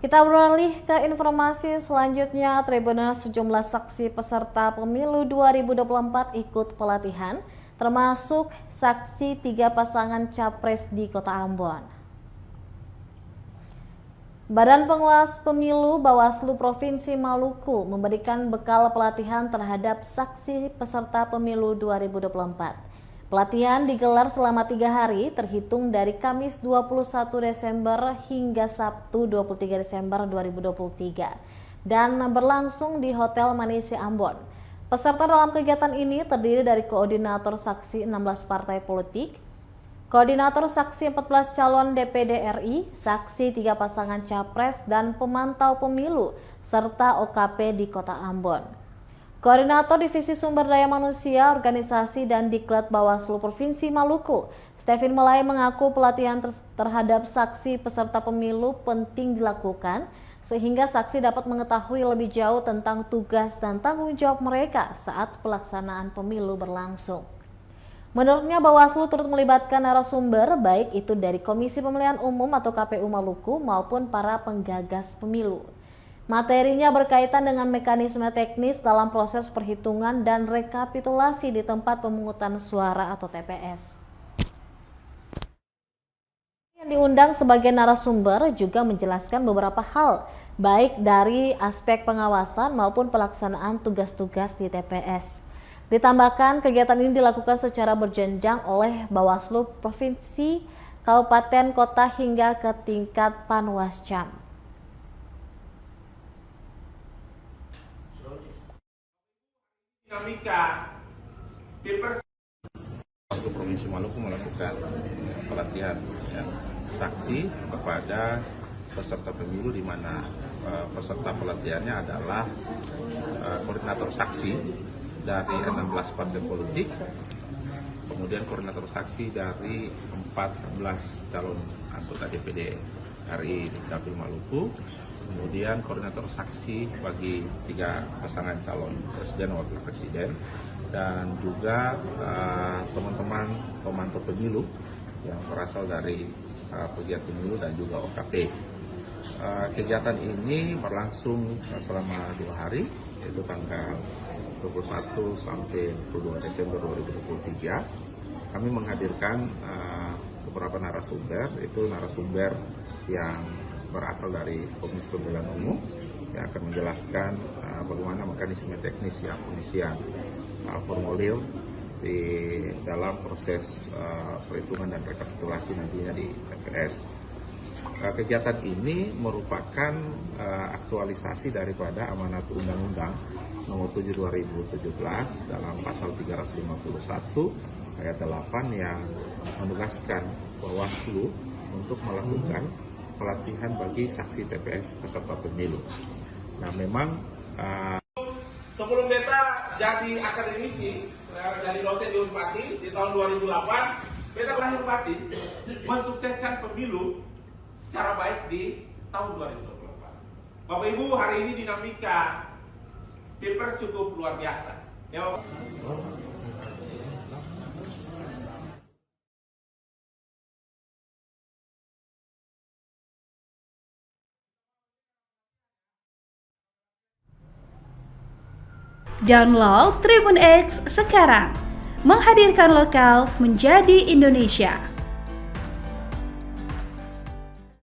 Kita beralih ke informasi selanjutnya. Tribunal sejumlah saksi peserta pemilu 2024 ikut pelatihan, termasuk saksi 3 pasangan capres di Kota Ambon. Badan Pengawas Pemilu Bawaslu Provinsi Maluku memberikan bekal pelatihan terhadap saksi peserta pemilu 2024. Pelatihan digelar selama 3 hari terhitung dari Kamis 21 Desember hingga Sabtu 23 Desember 2023 dan berlangsung di Hotel Manisi Ambon. Peserta dalam kegiatan ini terdiri dari koordinator saksi 16 partai politik, koordinator saksi 14 calon DPD RI, saksi 3 pasangan capres dan pemantau pemilu serta OKP di Kota Ambon. Koordinator Divisi Sumber Daya Manusia, Organisasi dan Diklat Bawaslu Provinsi Maluku, Stephen Melay mengaku pelatihan terhadap saksi peserta pemilu penting dilakukan sehingga saksi dapat mengetahui lebih jauh tentang tugas dan tanggung jawab mereka saat pelaksanaan pemilu berlangsung. Menurutnya Bawaslu turut melibatkan narasumber baik itu dari Komisi Pemilihan Umum atau KPU Maluku maupun para penggagas pemilu. Materinya berkaitan dengan mekanisme teknis dalam proses perhitungan dan rekapitulasi di tempat pemungutan suara atau TPS. Yang diundang sebagai narasumber juga menjelaskan beberapa hal, baik dari aspek pengawasan maupun pelaksanaan tugas-tugas di TPS. Ditambahkan, kegiatan ini dilakukan secara berjenjang oleh Bawaslu Provinsi, Kabupaten, Kota hingga ke tingkat Panwascam. Dinamika Pilpres Provinsi Maluku melakukan pelatihan saksi kepada peserta pemilu, di mana peserta pelatihannya adalah koordinator saksi dari 16 partai politik, kemudian koordinator saksi dari 14 calon anggota DPD RI di Dapil Maluku, kemudian koordinator saksi bagi 3 pasangan calon presiden dan wakil presiden, dan juga teman-teman pemantau pemilu yang berasal dari pegiat pemilu dan juga OKP. Kegiatan ini berlangsung selama 2 hari, yaitu tanggal 21 sampai 22 Desember 2023. Kami menghadirkan beberapa narasumber, itu narasumber yang berasal dari Komisi Pemilihan Umum yang akan menjelaskan bagaimana mekanisme teknis pengisian formulir di dalam proses perhitungan dan rekapitulasi nantinya di TPS. Kegiatan ini merupakan aktualisasi daripada amanat Undang-Undang Nomor 7 2017 dalam pasal 351 ayat 8 yang menugaskan Bawaslu untuk melakukan pelatihan bagi saksi TPS peserta pemilu. Nah, memang sebelum beta jadi akademisi, dari dosen di Unpati di tahun 2008, beta lahir batin mensukseskan pemilu secara baik di tahun 2024. Bapak Ibu, hari ini dinamika Pilpres cukup luar biasa. Ya, Download Tribun X sekarang, menghadirkan lokal menjadi Indonesia.